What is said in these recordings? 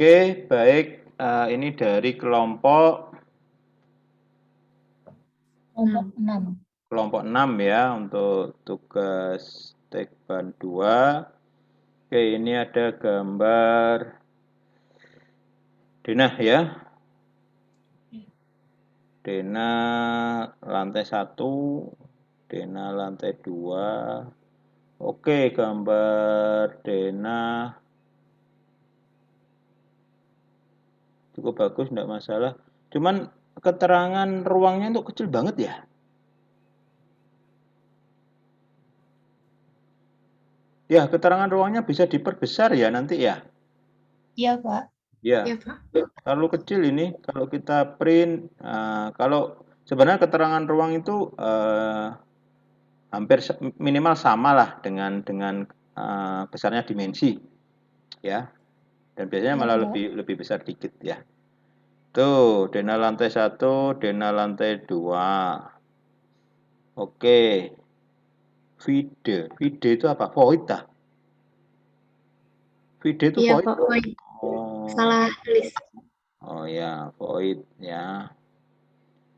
Oke, baik. Ini dari kelompok Kelompok 6. kelompok 6 ya untuk tugas Tekban 2. Oke, ini ada gambar denah ya. Denah lantai 1, denah lantai 2. Oke, gambar denah cukup bagus, enggak masalah. Cuman keterangan ruangnya itu kecil banget ya. Ya, keterangan ruangnya bisa diperbesar ya nanti ya. Iya, Pak. Ya, Iya, Pak. terlalu kecil ini kalau kita print. Kalau sebenarnya keterangan ruang itu hampir minimal sama lah dengan besarnya dimensi, ya. Dan biasanya Iya, malah Pak. lebih besar dikit ya. Tuh, denah lantai 1, denah lantai 2. Oke. Vide. Vide itu apa? Void ah. Vide itu Iya, void. Pak. Poin. Oh. Salah tulis. Oh ya, void ya.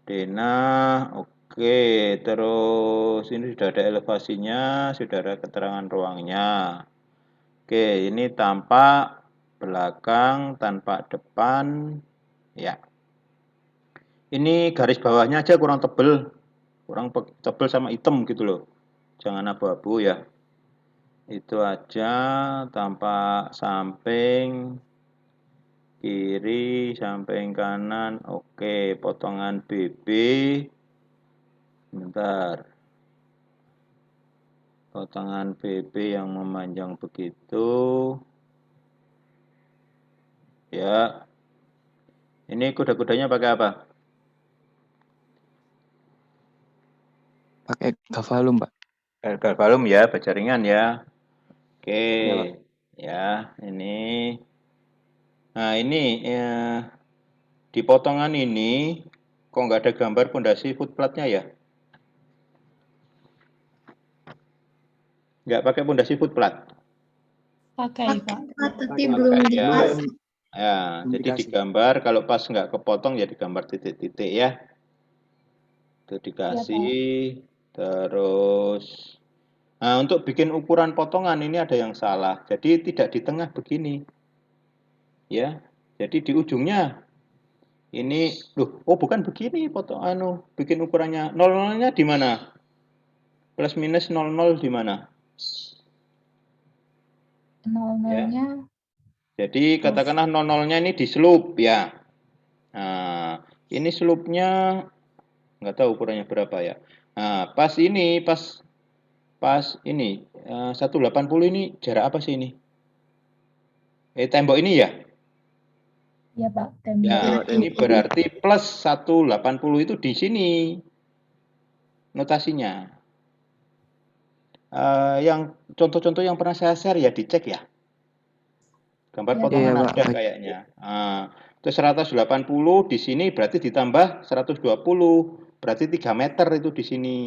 Denah, oke. Terus ini sudah ada elevasinya, sudah ada keterangan ruangnya. Oke, ini tampak belakang tanpa depan. Ya, ini garis bawahnya aja kurang tebel, kurang tebel sama hitam gitu loh. Jangan abu-abu ya. Itu aja, tampak samping kiri, samping kanan. Oke, potongan BB. Bentar. Potongan BB yang memanjang begitu. Ya. Ini kuda-kudanya pakai apa? Pakai Gavalum, Pak. Galvalum ya, baja ringan ya. Oke. Iya, Pak. Ya, ini. Nah, ini di potongan ini kok nggak ada gambar pondasi footplate-nya ya? Nggak pakai pondasi footplate. Pakai, Pakai, Pak. Pak, tapi Pakai, Pak. belum Pakai ya. dikasih. Ya, Belum jadi dikasih. digambar kalau pas nggak kepotong ya digambar titik-titik ya. Itu Iya, dikasih Pak. terus. Nah, untuk bikin ukuran potongan ini ada yang salah. Jadi tidak di tengah begini. Ya. Jadi di ujungnya ini oh bukan begini potong bikin ukurannya. 00-nya di mana? Plus minus 00 di mana? Ya. 00-nya Jadi katakanlah 00-nya ini di slope ya. Nah, ini slope-nya nggak tahu ukurannya berapa ya. Nah, pas ini pas ini 180 ini jarak apa sih ini? Tembok ini ya? Iya, Pak. Ya, Tembok. Ya, ini tembok. berarti plus 180 itu di sini notasinya. Yang contoh-contoh yang pernah saya share ya dicek ya. Gambar Iya, potongan Iya, Pak. Pak. ada kayaknya. Terus 180 di sini berarti ditambah 120, berarti 3 meter itu di sini.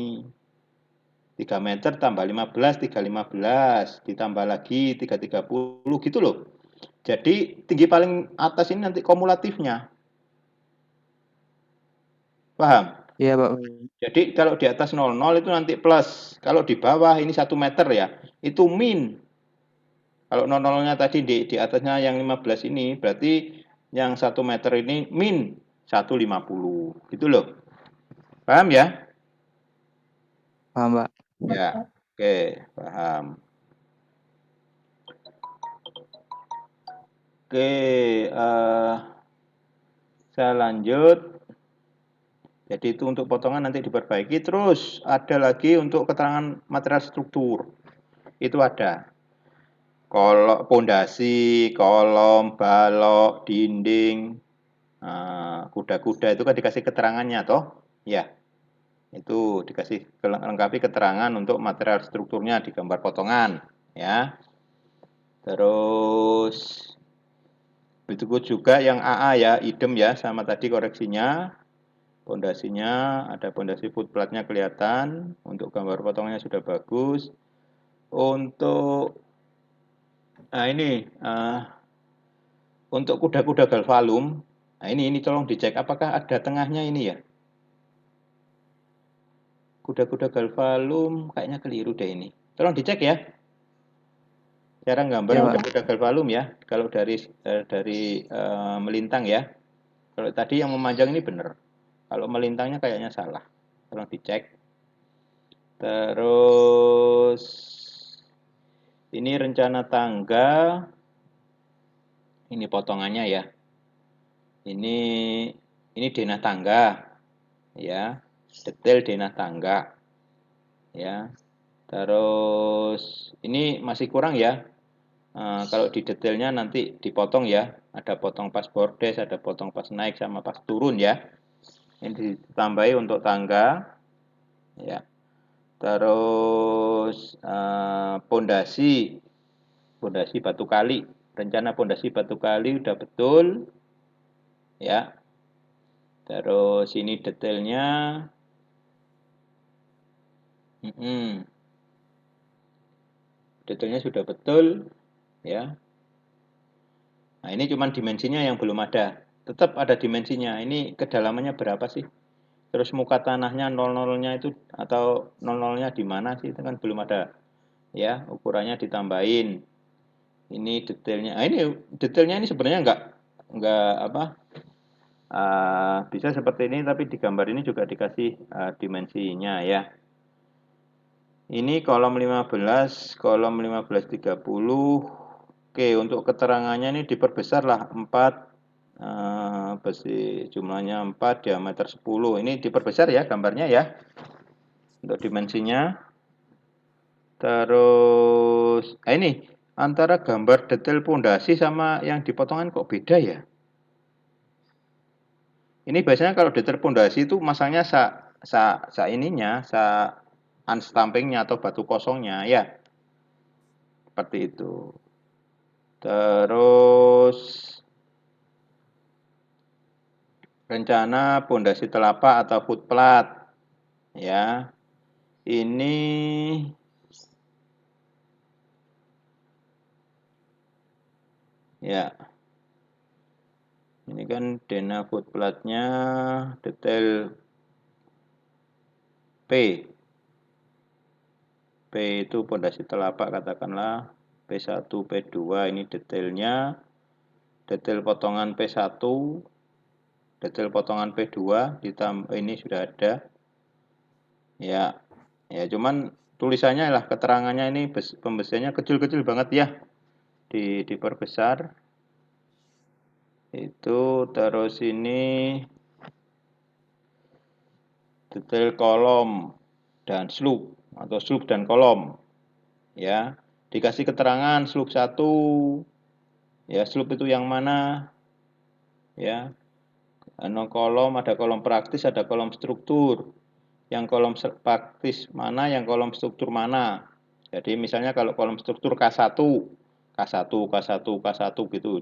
3 meter tambah 15, 315, ditambah lagi 330 gitu loh. Jadi tinggi paling atas ini nanti kumulatifnya. Paham? Iya, Pak. Jadi kalau di atas 00 itu nanti plus. Kalau di bawah ini 1 meter ya, itu min. Kalau 00-nya tadi di atasnya yang 15 ini, berarti yang 1 meter ini min 150. Gitu loh. Paham ya? Paham, Pak. Iya, Ya, Pak. oke, paham. Oke, saya lanjut. Jadi itu untuk potongan nanti diperbaiki. Terus ada lagi untuk keterangan material struktur. Itu ada. Kolom, pondasi, kolom, balok, dinding, kuda-kuda itu kan dikasih keterangannya toh? Ya, itu dikasih lengkapi keterangan untuk material strukturnya di gambar potongan, ya. Terus itu juga yang AA ya, idem ya sama tadi koreksinya. Pondasinya ada pondasi footplate-nya kelihatan, untuk gambar potongannya sudah bagus. Untuk nah ini Untuk kuda-kuda galvalum, nah ini tolong dicek apakah ada tengahnya ini ya. Kuda-kuda galvalum kayaknya keliru deh ini. Tolong dicek ya. Cara gambar Iya, Pak. kuda-kuda galvalum ya. Kalau dari melintang ya. Kalau tadi yang memanjang ini benar. Kalau melintangnya kayaknya salah. Tolong dicek. Terus ini rencana tangga. Ini potongannya ya. Ini denah tangga ya. Detail denah tangga. Ya. Terus ini masih kurang ya. Kalau di detailnya nanti dipotong ya. Ada potong pas bordes, ada potong pas naik sama pas turun ya. Ini ditambahi untuk tangga ya. Terus pondasi batu kali, rencana pondasi batu kali udah betul ya. Terus ini detailnya detailnya sudah betul ya. Nah ini cuman dimensinya yang belum ada, tetap ada dimensinya. Ini kedalamannya berapa sih? Terus muka tanahnya 00-nya itu atau 00-nya di mana sih? Itu kan belum ada. Ya, ukurannya ditambahin. Ini detailnya. Ini detailnya ini sebenarnya enggak apa? Bisa seperti ini tapi di gambar ini juga dikasih dimensinya ya. Ini kolom 15, kolom 1530. Oke, untuk keterangannya ini diperbesar lah 4 besi jumlahnya 4, diameter 10. Ini diperbesar ya gambarnya ya. Untuk dimensinya. Terus ini antara gambar detail pondasi sama yang dipotongan kok beda ya? Ini biasanya kalau detail pondasi itu masangnya ininya, unstampingnya atau batu kosongnya ya. Seperti itu. Terus rencana pondasi telapak atau footplat ya. Ini ya. Ini kan denah footplatnya detail P. P itu pondasi telapak katakanlah P1, P2 ini detailnya. Detail potongan P1, detail potongan P2 ditambah ini sudah ada. Ya. Ya cuman tulisannya lah keterangannya ini pembesiannya kecil-kecil banget ya. Diperbesar. Itu terus ini detail kolom dan slope atau slope dan kolom ya. Dikasih keterangan slope 1 ya, slope itu yang mana ya. Kolom, ada kolom praktis, ada kolom struktur. Yang kolom praktis mana, yang kolom struktur mana. Jadi misalnya kalau kolom struktur K1 gitu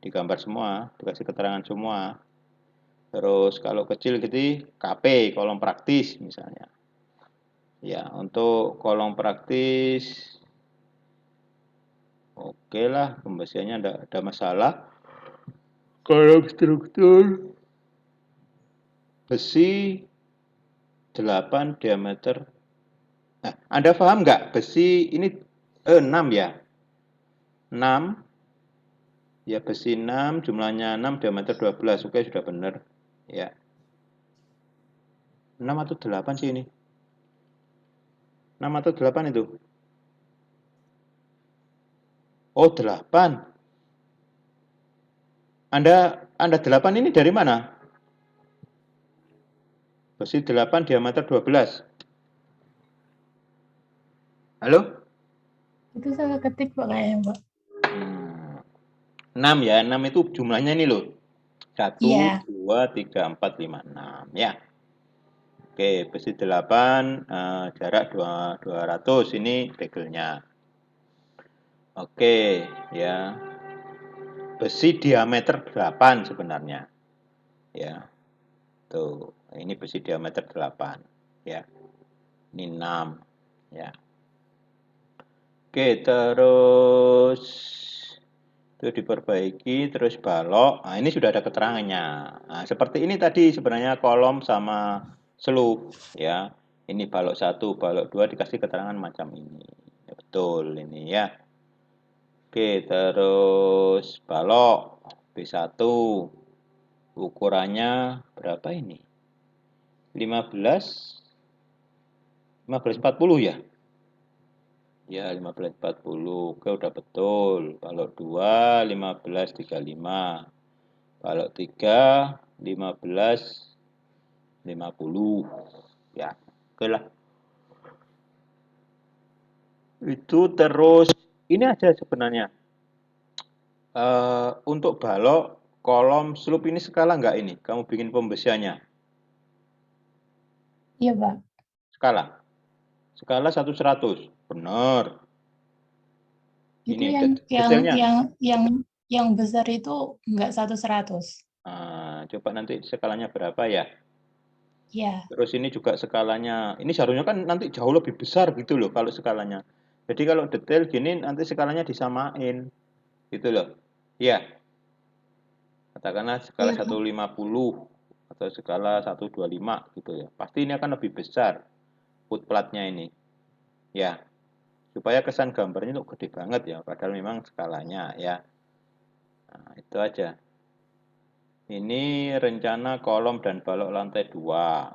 di gambar semua, dikasih keterangan semua. Terus kalau kecil gitu KP, kolom praktis misalnya. Ya, untuk kolom praktis oke lah, pembesiannya tidak ada masalah. Kolom struktur besi 8 diameter. Nah, Anda paham nggak besi ini 6 ya? 6 ya, besi 6 jumlahnya 6 diameter 12. Oke, sudah benar. Ya. 6 atau 8 sih ini? 6 atau 8 itu? Oh, 8. Anda 8 ini dari mana? Besi 8 diameter 12. Halo? Itu salah ketik Pak kayaknya Pak. 6 ya, 6 itu jumlahnya ini loh. 1, Iya. 2, 3, 4, 5, 6 ya. Oke, besi 8 jarak 200 ini regelnya. Oke, ya. Besi diameter 8 sebenarnya. Ya. Tuh, ini besi diameter 8 ya. Ini 6 ya. Oke, terus Itu diperbaiki, terus balok. Nah, ini sudah ada keterangannya. Nah, seperti ini tadi sebenarnya kolom sama slope ya. Ini balok 1, balok 2 dikasih keterangan macam ini. Ya, betul ini ya. Oke, terus balok B1 ukurannya berapa ini? 1540 ya? Ya, 1540. Oke, udah betul. Balok 2 1535. Balok 3 1550. Ya, oke lah. Itu terus ini aja sebenarnya. Untuk balok kolom slope ini skala nggak ini? Kamu bikin pembesiannya. Iya, Pak. Skala. Skala 1/100. Benar. Itu Ini yang yang detailnya. yang yang yang besar itu enggak 1/100. Coba nanti skalanya berapa ya? Iya. Terus ini juga skalanya. Ini seharusnya kan nanti jauh lebih besar gitu loh kalau skalanya. Jadi kalau detail gini nanti skalanya disamain. Gitu loh. Iya. Katakanlah skala Iya, Pak. 150 atau skala 125 gitu ya. Pasti ini akan lebih besar foot platnya ini. Ya. Supaya kesan gambarnya itu gede banget ya. Padahal memang skalanya ya. Nah, itu aja. Ini rencana kolom dan balok lantai 2.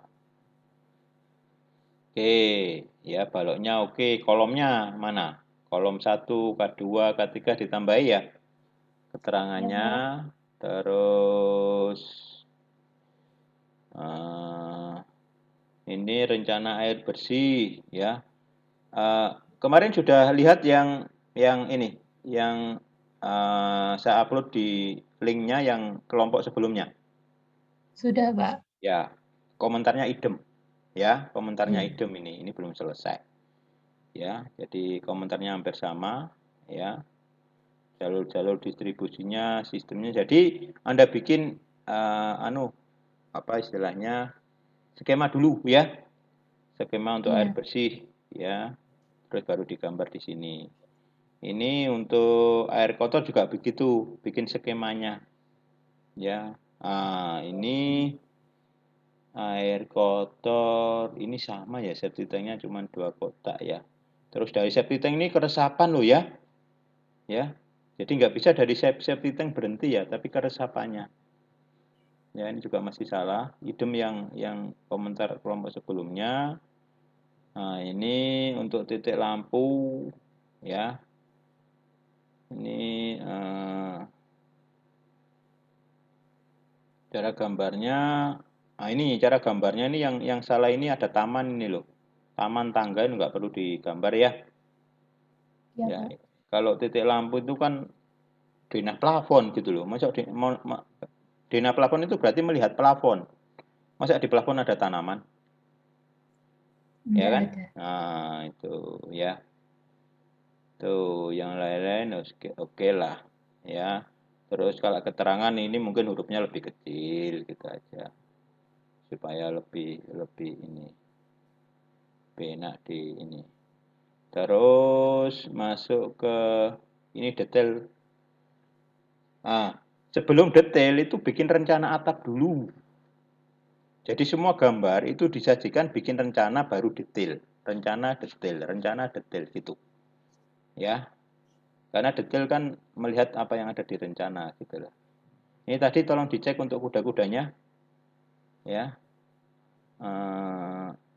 Oke, ya baloknya oke. Kolomnya mana? Kolom 1, K2, K3 ditambahi ya Iya, keterangannya. Pak. Terus ini rencana air bersih ya. Kemarin sudah lihat yang ini, yang saya upload di linknya yang kelompok sebelumnya. Sudah, Pak. Ya, komentarnya idem. Ya, komentarnya Iya. idem ini belum selesai. Ya, jadi komentarnya hampir sama ya. Jalur-jalur distribusinya, sistemnya. Jadi Anda bikin apa istilahnya? Skema dulu ya. Skema untuk air Iya. bersih ya. Terus baru digambar di sini. Ini untuk air kotor juga begitu, bikin skemanya. Ya. Ini air kotor ini sama ya, septic tanknya cuma 2 kotak ya. Terus dari septic tank ini keresapan loh ya. Ya. Jadi nggak bisa dari septic tank berhenti ya, tapi keresapannya. Ya, ini juga masih salah. Idem yang komentar kelompok sebelumnya. Nah, ini untuk titik lampu ya. Ini cara gambarnya. Nah, ini cara gambarnya ini yang salah ini ada taman ini loh. Taman tangga ini nggak perlu digambar ya. Iya, Ya, Pak. kalau titik lampu itu kan denah plafon gitu loh. Masa denah plafon itu berarti melihat plafon. Masa di plafon ada tanaman? Ya Enggak kan? ada. Nah, itu ya. Tuh, yang lain-lain oke, oke lah. Ya. Terus kalau keterangan ini mungkin hurufnya lebih kecil gitu aja. Supaya lebih lebih ini lebih enak di ini. Terus masuk ke ini detail. Sebelum detail itu bikin rencana atap dulu. Jadi semua gambar itu disajikan bikin rencana baru detail. Rencana detail gitu. Ya. Karena detail kan melihat apa yang ada di rencana gitu loh. Ini tadi tolong dicek untuk kuda-kudanya. Ya.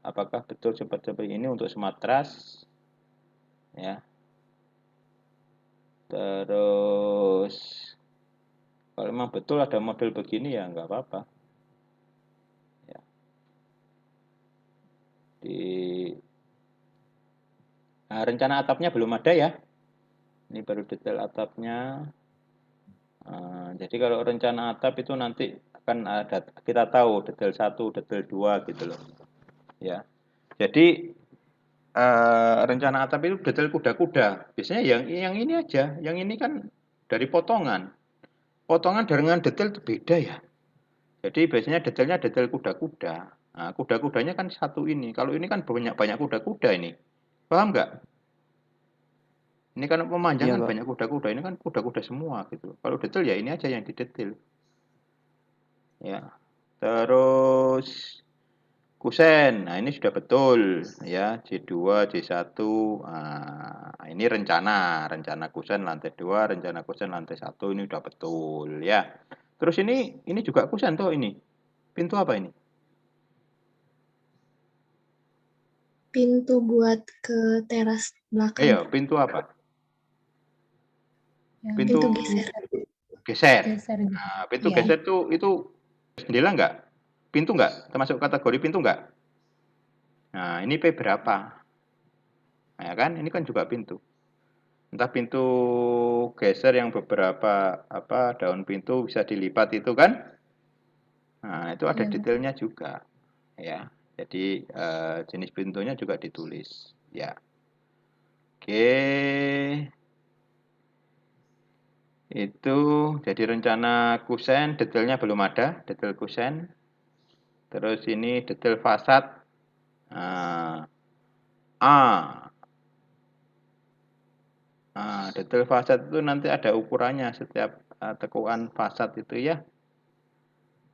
Apakah betul seperti ini untuk Sumatras? Ya. Terus kalau memang betul ada model begini ya nggak apa-apa. Ya. Rencana atapnya belum ada ya. Ini baru detail atapnya. Jadi kalau rencana atap itu nanti akan ada, kita tahu detail 1, detail 2 gitu loh. Ya. Jadi rencana atap itu detail kuda-kuda. Biasanya yang ini aja, yang ini kan dari potongan. Potongan dengan detail itu beda ya. Jadi biasanya detailnya detail kuda-kuda. Nah, kuda-kudanya kan satu ini. Kalau ini kan banyak-banyak kuda-kuda ini. Paham nggak? Ini kan Iya, pemanjangan Pak. banyak kuda-kuda, ini kan kuda-kuda semua gitu. Kalau detail ya ini aja yang didetail. Ya. Terus kusen. Nah, ini sudah betul ya. J2, J1. Nah, ini rencana kusen lantai 2, rencana kusen lantai 1 ini sudah betul ya. Terus ini juga kusen tuh ini. Pintu apa ini? Pintu buat ke teras belakang. Iya, pintu apa? Yang Pintu Pintu geser. geser. geser gitu. Nah, pintu Iya. geser itu jendela enggak? Pintu enggak? Termasuk kategori pintu enggak? Nah, ini P berapa? Nah, ya kan? Ini kan juga pintu. Entah pintu geser yang beberapa daun pintu bisa dilipat itu kan? Nah, itu ada Iya, Pak. detailnya juga. Ya. Jadi jenis pintunya juga ditulis, ya. Oke. Itu jadi rencana kusen, detailnya belum ada, detail kusen. Terus ini detail fasad. Detail fasad itu nanti ada ukurannya setiap tekuan fasad itu ya.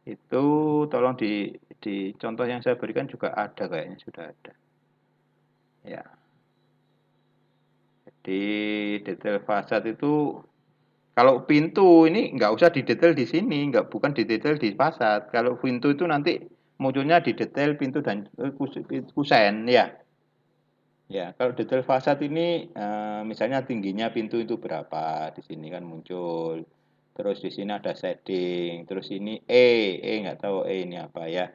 Itu tolong di contoh yang saya berikan juga ada kayaknya sudah ada. Ya. Jadi detail fasad itu kalau pintu ini nggak usah didetail di sini, bukan didetail di fasad. Kalau pintu itu nanti munculnya di detail pintu dan kusen ya. Ya, kalau detail fasad ini misalnya tingginya pintu itu berapa, di sini kan muncul. Terus di sini ada shading, terus ini nggak tahu ini apa ya.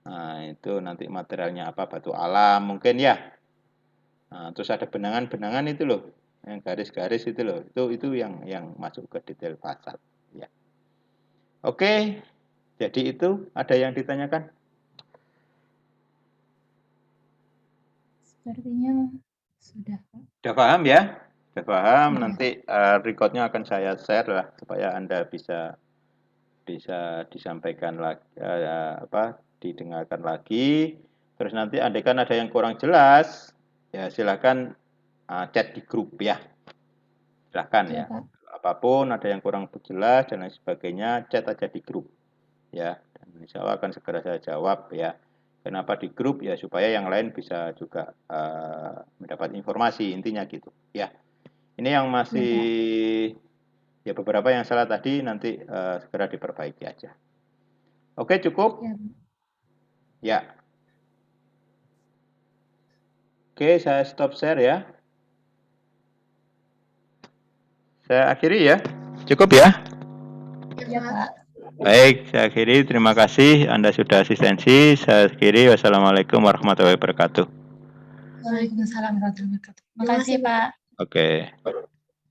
Nah, itu nanti materialnya apa, batu alam mungkin ya. Nah, terus ada benangan-benangan itu loh, yang garis-garis itu loh, itu yang masuk ke detail fasad ya. Oke, jadi itu ada yang ditanyakan? Sepertinya sudah, Pak. Sudah paham ya? Sudah paham, Sudah. nanti recordnya akan saya share lah supaya Anda bisa disampaikan lagi, didengarkan lagi. Terus nanti andaikan ada yang kurang jelas, ya silakan chat di grup ya. Silakan Iya, ya. Pak. Apapun ada yang kurang jelas dan lain sebagainya, chat aja di grup ya. Dan insya Allah akan segera saya jawab ya. Kenapa di grup ya supaya yang lain bisa juga mendapat informasi intinya gitu ya. Ini yang masih ya beberapa yang salah tadi nanti segera diperbaiki aja. Oke, cukup? Ya. Ya. Oke, saya stop share ya. Saya akhiri ya. Cukup ya? Iya, Pak. Baik, saya akhiri. Terima kasih Anda sudah asistensi. Saya akhiri. Wassalamualaikum warahmatullahi wabarakatuh. Waalaikumsalam warahmatullahi wabarakatuh. Terima kasih, Pak. Oke.